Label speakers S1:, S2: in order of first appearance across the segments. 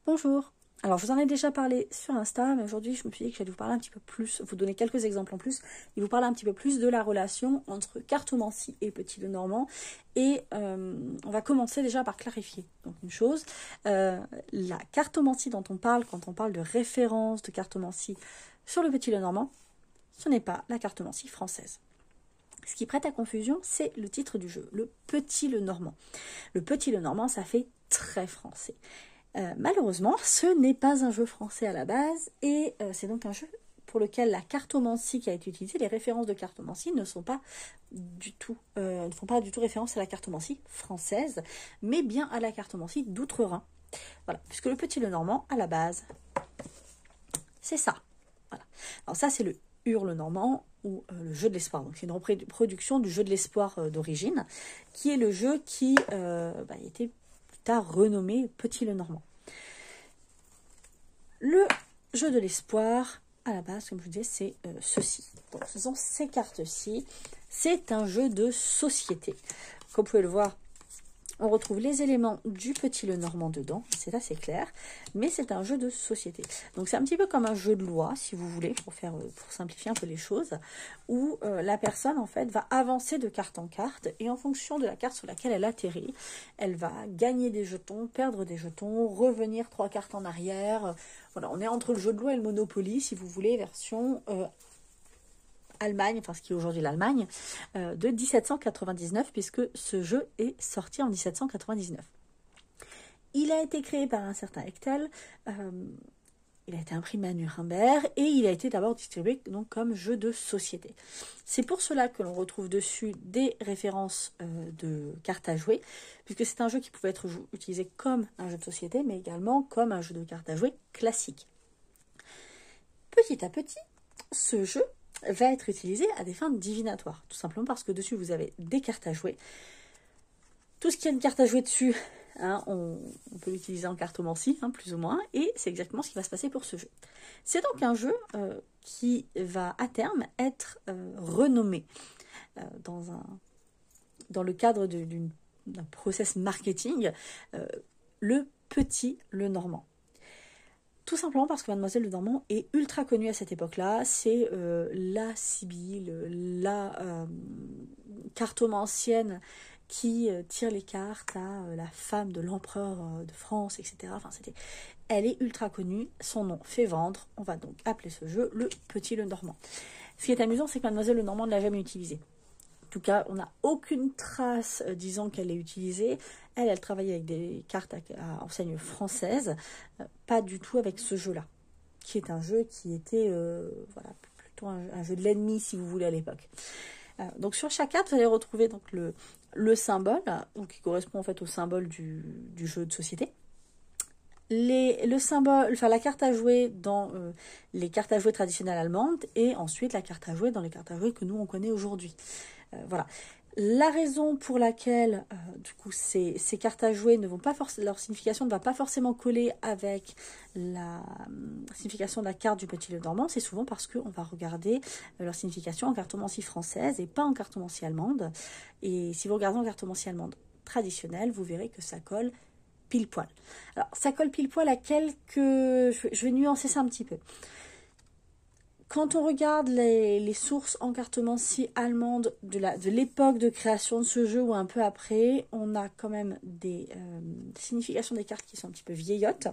S1: Bonjour. Alors, je vous en ai déjà parlé sur Insta, mais aujourd'hui, je me suis dit que j'allais vous parler un petit peu plus, vous donner quelques exemples en plus, et vous parler un petit peu plus de la relation entre cartomancie et Petit Lenormand. Et on va commencer déjà par clarifier donc une chose. La cartomancie dont on parle quand on parle de référence de cartomancie sur le Petit Lenormand, ce n'est pas la cartomancie française. Ce qui prête à confusion, c'est le titre du jeu, le Petit Lenormand. Le Petit Lenormand, ça fait très français. Malheureusement, ce n'est pas un jeu français à la base et c'est donc un jeu pour lequel la cartomancie qui a été utilisée, les références de cartomancie ne font pas du tout référence à la cartomancie française, mais bien à la cartomancie d'Outre-Rhin. Voilà, puisque le Petit Lenormand, à la base, c'est ça. Voilà. Alors ça, c'est le Hurle-Normand ou le jeu de l'espoir. Donc c'est une reproduction du jeu de l'espoir d'origine, qui est le jeu qui était renommé Petit Lenormand. Le jeu de l'espoir, à la base, comme je vous disais, c'est ceci. Donc, ce sont ces cartes-ci. C'est un jeu de société. Comme vous pouvez le voir, on retrouve les éléments du Petit Lenormand dedans, c'est assez clair, mais c'est un jeu de société. Donc c'est un petit peu comme un jeu de loi, si vous voulez, pour simplifier un peu les choses, où la personne, en fait, va avancer de carte en carte, et en fonction de la carte sur laquelle elle atterrit, elle va gagner des jetons, perdre des jetons, revenir 3 cartes en arrière. Voilà, on est entre le jeu de loi et le Monopoly, si vous voulez, version Allemagne, enfin ce qui est aujourd'hui l'Allemagne, de 1799, puisque ce jeu est sorti en 1799. Il a été créé par un certain Hechtel, il a été imprimé à Nuremberg et il a été d'abord distribué donc comme jeu de société. C'est pour cela que l'on retrouve dessus des références de cartes à jouer, puisque c'est un jeu qui pouvait être utilisé comme un jeu de société, mais également comme un jeu de cartes à jouer classique. Petit à petit, ce jeu va être utilisé à des fins divinatoires, tout simplement parce que dessus vous avez des cartes à jouer. Tout ce qui a une carte à jouer dessus, on peut l'utiliser en cartomancie, plus ou moins, et c'est exactement ce qui va se passer pour ce jeu. C'est donc un jeu qui va à terme être renommé dans le cadre d'un process marketing, le Petit Lenormand. Tout simplement parce que Mademoiselle Lenormand est ultra connue à cette époque-là. C'est la sibylle, la cartomancienne qui tire les cartes à la femme de l'empereur de France, etc. Enfin, elle est ultra connue. Son nom fait vendre. On va donc appeler ce jeu le Petit Lenormand. Ce qui est amusant, c'est que Mademoiselle Lenormand ne l'a jamais utilisé. En tout cas, on n'a aucune trace disant qu'elle l'ait utilisée. Elle travaillait avec des cartes à enseigne française, pas du tout avec ce jeu-là, qui est un jeu qui était plutôt un jeu de l'ennemi, si vous voulez, à l'époque. Donc sur chaque carte, vous allez retrouver donc le symbole, donc qui correspond en fait au symbole du jeu de société. Le symbole, enfin la carte à jouer dans les cartes à jouer traditionnelles allemandes, et ensuite la carte à jouer dans les cartes à jouer que nous on connaît aujourd'hui. Voilà. La raison pour laquelle du coup ces cartes à jouer ne vont pas leur signification ne va pas forcément coller avec la signification de la carte du Petit Lenormand, c'est souvent parce qu'on va regarder leur signification en cartomancie française et pas en cartomancie allemande. Et si vous regardez en cartomancie allemande traditionnelle, vous verrez que ça colle pile poil. Alors ça colle pile poil à je vais nuancer ça un petit peu. Quand on regarde les sources en cartomancie allemande de l'époque de création de ce jeu ou un peu après, on a quand même des significations des cartes qui sont un petit peu vieillottes.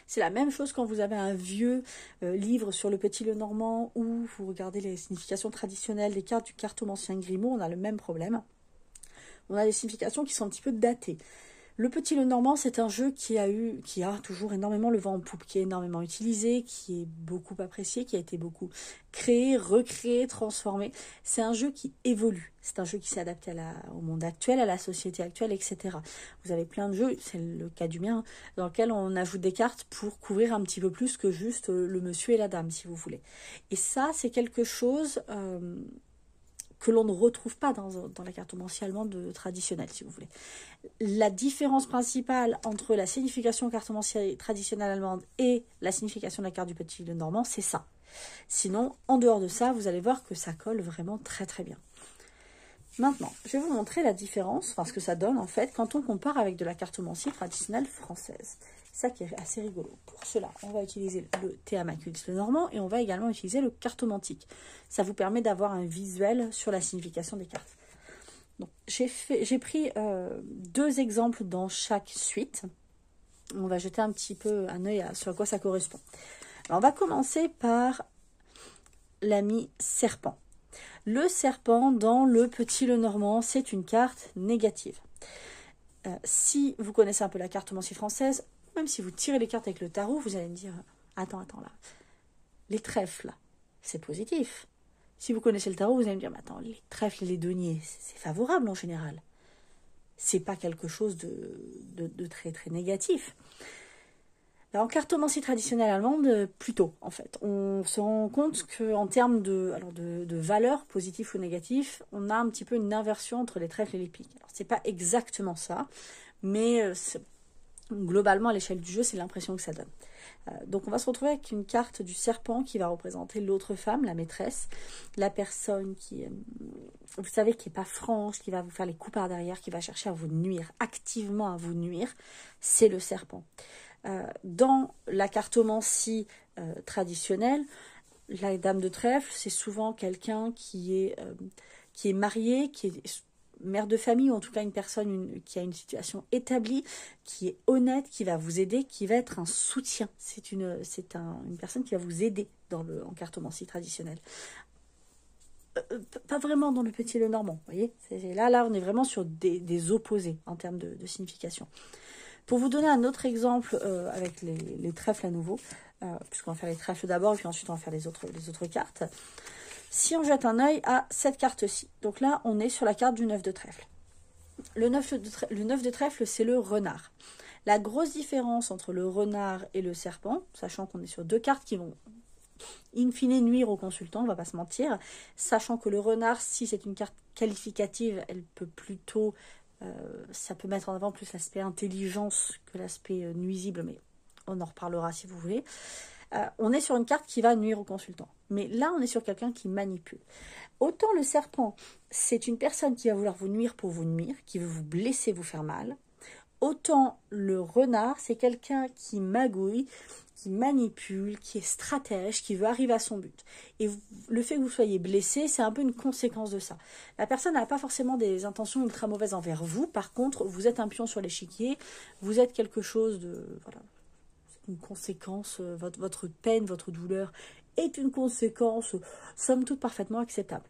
S1: C'est la même chose quand vous avez un vieux livre sur le Petit Lenormand où vous regardez les significations traditionnelles des cartes du cartomancien Grimaud, on a le même problème. On a des significations qui sont un petit peu datées. Le Petit Lenormand, c'est un jeu qui a toujours énormément le vent en poupe, qui est énormément utilisé, qui est beaucoup apprécié, qui a été beaucoup créé, recréé, transformé. C'est un jeu qui évolue. C'est un jeu qui s'est adapté au monde actuel, à la société actuelle, etc. Vous avez plein de jeux, c'est le cas du mien, dans lequel on ajoute des cartes pour couvrir un petit peu plus que juste le monsieur et la dame, si vous voulez. Et ça, c'est quelque chose que l'on ne retrouve pas dans la cartomancie allemande traditionnelle, si vous voulez. La différence principale entre la signification cartomancie traditionnelle allemande et la signification de la carte du Petit Lenormand, c'est ça. Sinon, en dehors de ça, vous allez voir que ça colle vraiment très très bien. Maintenant, je vais vous montrer la différence, enfin ce que ça donne en fait, quand on compare avec de la cartomancie traditionnelle française. Ça qui est assez rigolo. Pour cela, on va utiliser le Thea Maculis le Normand et on va également utiliser le cartomantique. Ça vous permet d'avoir un visuel sur la signification des cartes. J'ai pris 2 exemples dans chaque suite. On va jeter un petit peu un œil sur à quoi ça correspond. Alors, on va commencer par l'ami serpent. Le serpent dans le petit Lenormand, c'est une carte négative. Si vous connaissez un peu la cartomancie française, même si vous tirez les cartes avec le tarot, vous allez me dire « Attends, là, les trèfles, là, c'est positif. » Si vous connaissez le tarot, vous allez me dire « Mais attends, les trèfles et les deniers, c'est favorable en général. C'est pas quelque chose de très, très négatif. » En cartomancie traditionnelle allemande, plutôt, en fait. On se rend compte qu'en termes de valeur, positif ou négatif, on a un petit peu une inversion entre les trèfles et les piques. Alors, c'est pas exactement ça, mais globalement, à l'échelle du jeu, c'est l'impression que ça donne. Donc, on va se retrouver avec une carte du serpent qui va représenter l'autre femme, la maîtresse, la personne qui, vous savez, qui n'est pas franche, qui va vous faire les coups par derrière, qui va chercher à vous nuire, activement à vous nuire, c'est le serpent. Dans la cartomancie traditionnelle, la dame de trèfle, c'est souvent quelqu'un qui est marié, qui est mère de famille, ou en tout cas une personne qui a une situation établie, qui est honnête, qui va vous aider, qui va être un soutien. C'est une personne qui va vous aider en cartomancie traditionnelle. Pas vraiment dans le petit Lenormand, vous voyez. Là, on est vraiment sur des opposés en termes de signification. Pour vous donner un autre exemple avec les trèfles à nouveau, puisqu'on va faire les trèfles d'abord, et puis ensuite on va faire les autres cartes. Si on jette un œil à cette carte-ci, donc là on est sur la carte du 9 de trèfle. Le 9 de trèfle, c'est le renard. La grosse différence entre le renard et le serpent, sachant qu'on est sur 2 cartes qui vont in fine nuire au consultant, on ne va pas se mentir, sachant que le renard, si c'est une carte qualificative, elle peut plutôt... ça peut mettre en avant plus l'aspect intelligence que l'aspect nuisible, mais on en reparlera si vous voulez. On est sur une carte qui va nuire au consultant. Mais là, on est sur quelqu'un qui manipule. Autant le serpent, c'est une personne qui va vouloir vous nuire pour vous nuire, qui veut vous blesser, vous faire mal. Autant le renard, c'est quelqu'un qui magouille, qui manipule, qui est stratège, qui veut arriver à son but. Et le fait que vous soyez blessé, c'est un peu une conséquence de ça. La personne n'a pas forcément des intentions ultra mauvaises envers vous. Par contre, vous êtes un pion sur l'échiquier, vous êtes quelque chose de... Voilà, une conséquence, votre peine, votre douleur est une conséquence, somme toute, parfaitement acceptable.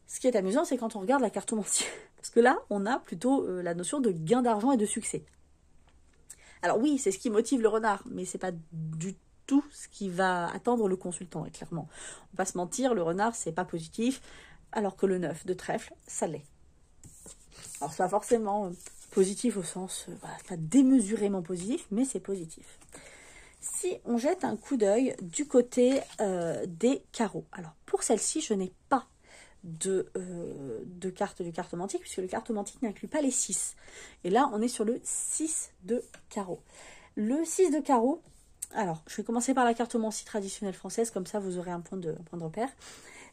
S1: Ce qui est amusant, c'est quand on regarde la cartomancie. Parce que là, on a plutôt la notion de gain d'argent et de succès. Alors oui, c'est ce qui motive le renard, mais c'est pas du tout ce qui va attendre le consultant, et clairement. On va pas se mentir, le renard, c'est pas positif, alors que le 9 de trèfle, ça l'est. Alors c'est pas forcément positif au sens, pas démesurément positif, mais c'est positif. Si on jette un coup d'œil du côté des carreaux. Alors pour celle-ci, je n'ai pas de carte du cartomantique, puisque le cartomantique n'inclut pas les 6. Et là, on est sur le 6 de carreau. Le 6 de carreau, alors, je vais commencer par la cartomancie traditionnelle française, comme ça vous aurez un point de repère.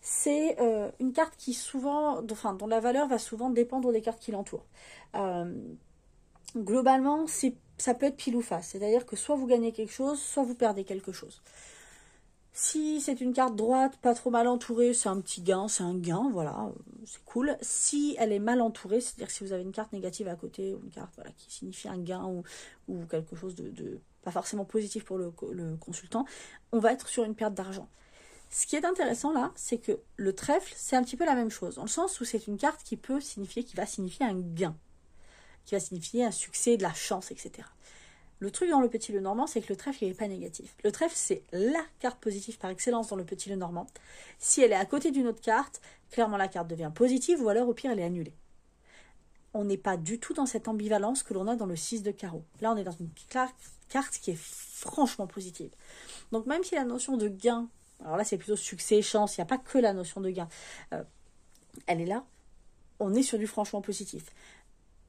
S1: C'est une carte qui souvent, dont la valeur va souvent dépendre des cartes qui l'entourent. Globalement, ça peut être pile ou face, c'est-à-dire que soit vous gagnez quelque chose, soit vous perdez quelque chose. Si c'est une carte droite, pas trop mal entourée, c'est un petit gain, c'est un gain, voilà, c'est cool. Si elle est mal entourée, c'est-à-dire si vous avez une carte négative à côté, ou une carte qui signifie un gain, ou quelque chose de pas forcément positif pour le consultant, on va être sur une perte d'argent. Ce qui est intéressant là, c'est que le trèfle, c'est un petit peu la même chose, dans le sens où c'est une carte qui va signifier un gain, qui va signifier un succès, de la chance, etc. Le truc dans le petit Lenormand, c'est que le trèfle, il n'est pas négatif. Le trèfle, c'est la carte positive par excellence dans le petit Lenormand. Si elle est à côté d'une autre carte, clairement la carte devient positive, ou alors au pire, elle est annulée. On n'est pas du tout dans cette ambivalence que l'on a dans le 6 de carreau. Là, on est dans une carte qui est franchement positive. Donc même si la notion de gain, alors là, c'est plutôt succès, chance, il n'y a pas que la notion de gain, elle est là, on est sur du franchement positif.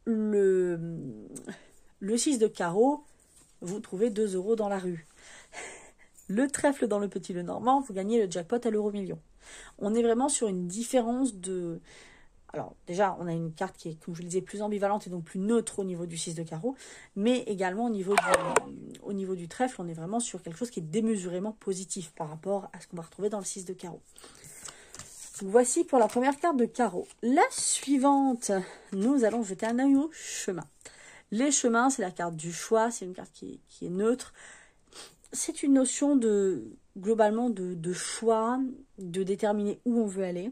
S1: Le 6 de carreau, vous trouvez 2 € dans la rue. Le trèfle dans le petit Lenormand, vous gagnez le jackpot à l'euro-million. On est vraiment sur une différence de... Alors déjà, on a une carte qui est, comme je le disais, plus ambivalente et donc plus neutre au niveau du 6 de carreau, mais également au niveau au niveau du trèfle, on est vraiment sur quelque chose qui est démesurément positif par rapport à ce qu'on va retrouver dans le 6 de carreau. Donc voici pour la première carte de carreau. La suivante, nous allons jeter un œil au chemin. Les chemins, c'est la carte du choix, c'est une carte qui est neutre. C'est une notion globalement de choix, de déterminer où on veut aller.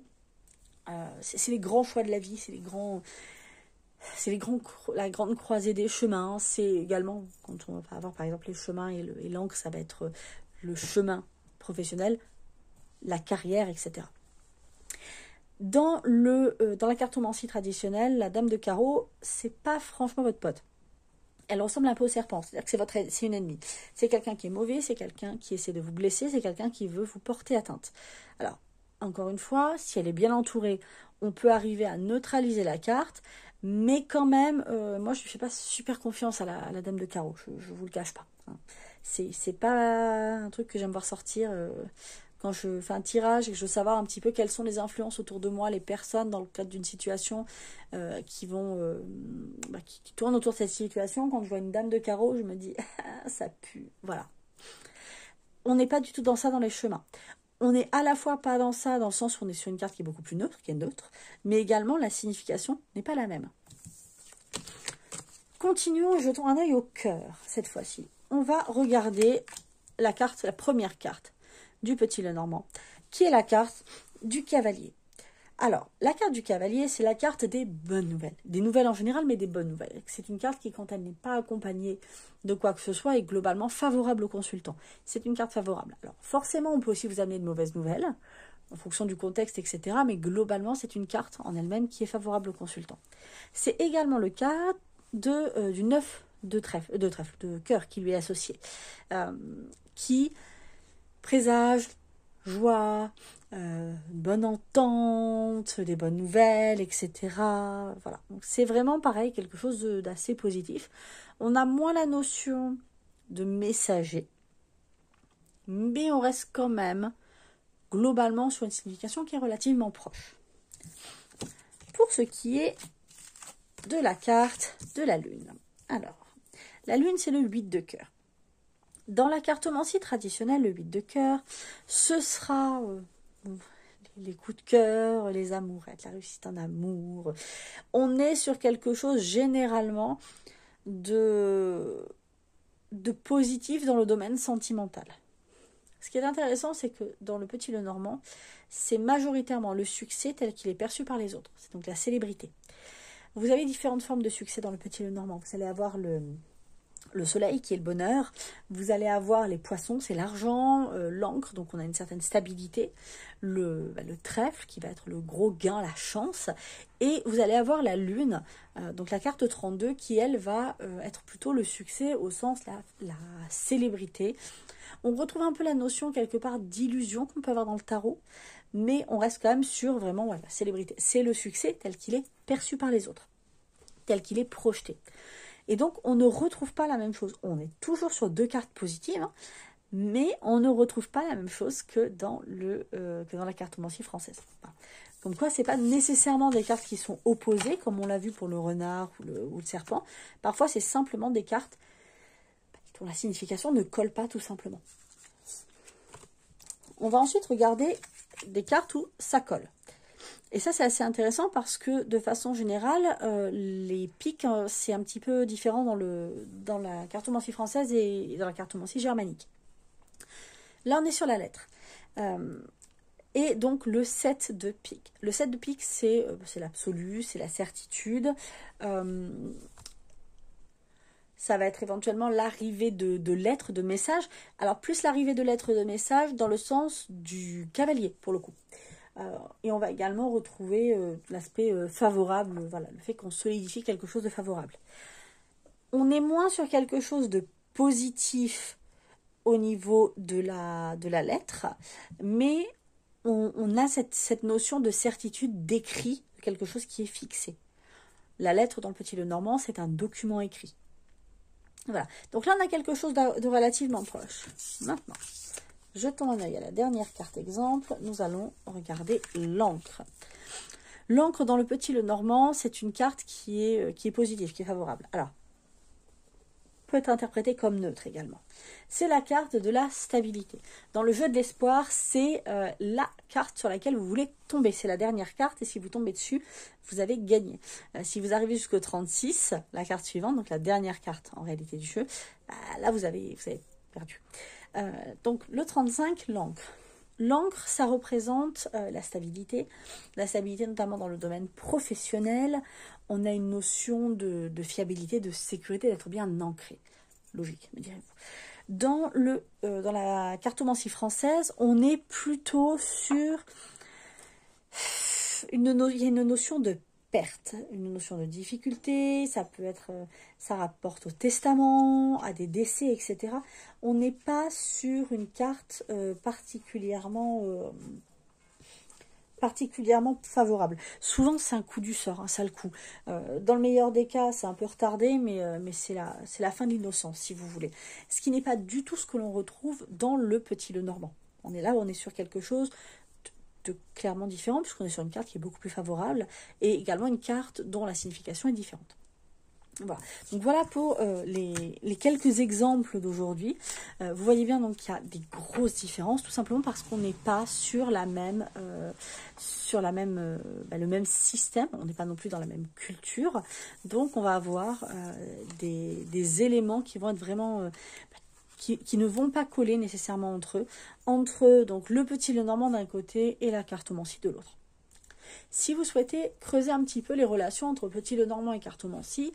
S1: C'est les grands choix de la vie, la grande croisée des chemins. C'est également, quand on va avoir par exemple les chemins et l'encre, ça va être le chemin professionnel, la carrière, etc. Dans la cartomancie traditionnelle, la dame de carreau, c'est pas franchement votre pote. Elle ressemble un peu au serpent, c'est-à-dire que c'est une ennemie. C'est quelqu'un qui est mauvais, c'est quelqu'un qui essaie de vous blesser, c'est quelqu'un qui veut vous porter atteinte. Alors, encore une fois, si elle est bien entourée, on peut arriver à neutraliser la carte, mais quand même, moi je ne fais pas super confiance à la dame de carreau, je ne vous le cache pas. Hein. C'est pas un truc que j'aime voir sortir quand je fais un tirage et que je veux savoir un petit peu quelles sont les influences autour de moi, les personnes dans le cadre d'une situation qui tournent autour de cette situation. Quand je vois une dame de carreau, je me dis ah, ça pue. Voilà. On n'est pas du tout dans ça dans les chemins. On n'est à la fois pas dans ça, dans le sens où on est sur une carte qui est beaucoup plus neutre, qui est neutre, mais également la signification n'est pas la même. Continuons et jetons un œil au cœur, cette fois-ci. On va regarder la première carte du Petit Lenormand, qui est la carte du cavalier. Alors, la carte du cavalier, c'est la carte des bonnes nouvelles. Des nouvelles en général, mais des bonnes nouvelles. C'est une carte qui, quand elle n'est pas accompagnée de quoi que ce soit, est globalement favorable au consultant. C'est une carte favorable. Alors, forcément, on peut aussi vous amener de mauvaises nouvelles, en fonction du contexte, etc. Mais globalement, c'est une carte en elle-même qui est favorable au consultant. C'est également le cas du 9 de cœur qui lui est associé, qui présage, joie, bonne entente, des bonnes nouvelles, etc. Voilà. Donc c'est vraiment pareil, quelque chose d'assez positif. On a moins la notion de messager, mais on reste quand même globalement sur une signification qui est relativement proche. Pour ce qui est de la carte de la lune. Alors, la lune, c'est le 8 de cœur. Dans la cartomancie traditionnelle, le 8 de cœur, ce sera les coups de cœur, les amourettes, la réussite en amour. On est sur quelque chose généralement de positif dans le domaine sentimental. Ce qui est intéressant, c'est que dans le Petit Lenormand, c'est majoritairement le succès tel qu'il est perçu par les autres. C'est donc la célébrité. Vous avez différentes formes de succès dans le Petit Lenormand. Vous allez avoir le soleil qui est le bonheur, vous allez avoir les poissons, c'est l'argent, l'encre, donc on a une certaine stabilité, le trèfle qui va être le gros gain, la chance, et vous allez avoir la lune, donc la carte 32 qui elle va être plutôt le succès au sens la célébrité. On retrouve un peu la notion quelque part d'illusion qu'on peut avoir dans le tarot, mais on reste quand même sur vraiment la célébrité. C'est le succès tel qu'il est perçu par les autres, tel qu'il est projeté. Et donc, on ne retrouve pas la même chose. On est toujours sur deux cartes positives, hein, mais on ne retrouve pas la même chose que dans la cartomancie française. Enfin, comme quoi, ce n'est pas nécessairement des cartes qui sont opposées, comme on l'a vu pour le renard ou le serpent. Parfois, c'est simplement des cartes dont la signification ne colle pas tout simplement. On va ensuite regarder des cartes où ça colle. Et ça, c'est assez intéressant parce que, de façon générale, les pics, c'est un petit peu différent dans la cartomancie française et dans la cartomancie germanique. Là, on est sur la lettre. Et donc, le 7 de pique. Le 7 de pique, c'est l'absolu, c'est la certitude. Ça va être éventuellement l'arrivée de lettres, de messages. Alors, plus l'arrivée de lettres, de messages dans le sens du cavalier, pour le coup. Et on va également retrouver l'aspect favorable, voilà, le fait qu'on solidifie quelque chose de favorable. On est moins sur quelque chose de positif au niveau de la lettre, mais on a cette notion de certitude d'écrit, quelque chose qui est fixé. La lettre dans le Petit Lenormand, c'est un document écrit. Voilà. Donc là, on a quelque chose de relativement proche. Maintenant, jetons un œil à la dernière carte exemple. Nous allons regarder l'encre. L'encre dans le Petit Lenormand, c'est une carte qui est positive, qui est favorable. Alors, peut être interprétée comme neutre également. C'est la carte de la stabilité. Dans le jeu de l'espoir, c'est la carte sur laquelle vous voulez tomber. C'est la dernière carte et si vous tombez dessus, vous avez gagné. Si vous arrivez jusqu'au 36, la carte suivante, donc la dernière carte en réalité du jeu, là vous avez perdu. Donc le 35, l'encre. L'encre, ça représente la stabilité notamment dans le domaine professionnel. On a une notion de fiabilité, de sécurité, d'être bien ancré. Logique, me direz-vous. Dans la cartomancie française, on est plutôt sur il y a une notion de perte, une notion de difficulté, ça rapporte au testament, à des décès, etc. On n'est pas sur une carte particulièrement favorable. Souvent, c'est un coup du sort, un sale coup. Dans le meilleur des cas, c'est un peu retardé, mais c'est la fin de l'innocence, si vous voulez. Ce qui n'est pas du tout ce que l'on retrouve dans le Petit Lenormand. On est sur quelque chose de clairement différent, puisqu'on est sur une carte qui est beaucoup plus favorable, et également une carte dont la signification est différente. Voilà. Donc voilà pour les quelques exemples d'aujourd'hui. Vous voyez bien donc qu'il y a des grosses différences, tout simplement parce qu'on n'est pas sur le même système, on n'est pas non plus dans la même culture, donc on va avoir des éléments qui vont être vraiment qui ne vont pas coller nécessairement entre eux, donc le Petit Lenormand d'un côté et la cartomancie de l'autre. Si vous souhaitez creuser un petit peu les relations entre Petit Lenormand et cartomancie,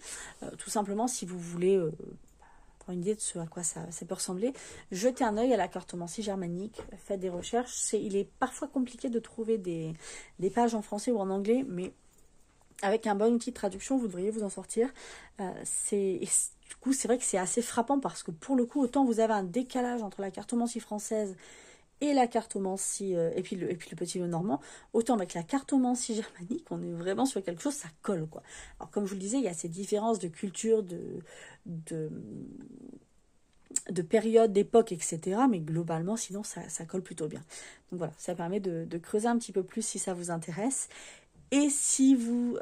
S1: tout simplement si vous voulez avoir une idée de ce à quoi ça peut ressembler, jetez un œil à la cartomancie germanique, faites des recherches. Il est parfois compliqué de trouver des pages en français ou en anglais, mais avec un bon outil de traduction, vous devriez vous en sortir. Du coup, c'est vrai que c'est assez frappant parce que pour le coup, autant vous avez un décalage entre la cartomancie française et la cartomancie, et puis le Petit Lenormand, autant avec la cartomancie germanique, on est vraiment sur quelque chose, ça colle, quoi. Alors, comme je vous le disais, il y a ces différences de culture, de période, d'époque, etc. Mais globalement, sinon, ça colle plutôt bien. Donc voilà, ça permet de creuser un petit peu plus si ça vous intéresse. Et si vous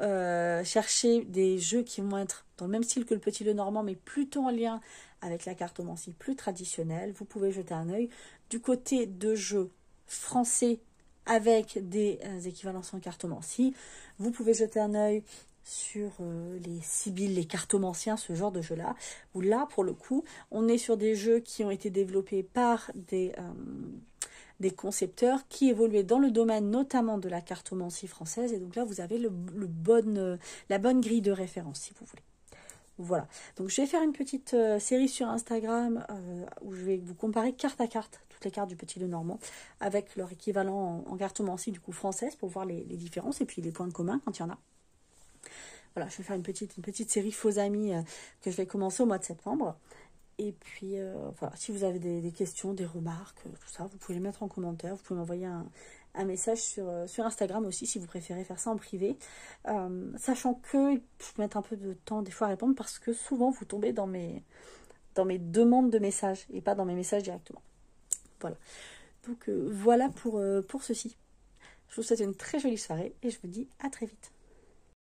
S1: cherchez des jeux qui vont être dans le même style que le Petit Lenormand, mais plutôt en lien avec la cartomancie plus traditionnelle, vous pouvez jeter un œil du côté de jeux français avec des équivalences en cartomancie. Vous pouvez jeter un œil sur les Sibylles, les cartomanciens, ce genre de jeux-là, où là, pour le coup, on est sur des jeux qui ont été développés par des concepteurs qui évoluaient dans le domaine notamment de la cartomancie française. Et donc là, vous avez la bonne grille de référence, si vous voulez. Voilà. Donc, je vais faire une petite série sur Instagram où je vais vous comparer carte à carte toutes les cartes du Petit Lenormand avec leur équivalent en cartomancie du coup française pour voir les différences et puis les points communs quand il y en a. Voilà, je vais faire une petite série faux amis que je vais commencer au mois de septembre. Et puis, voilà, si vous avez des questions, des remarques, tout ça, vous pouvez les mettre en commentaire. Vous pouvez m'envoyer un message sur Instagram aussi, si vous préférez faire ça en privé. Sachant que je peux mettre un peu de temps des fois à répondre parce que souvent, vous tombez dans mes demandes de messages et pas dans mes messages directement. Voilà. Donc, voilà pour ceci. Je vous souhaite une très jolie soirée et je vous dis à très vite.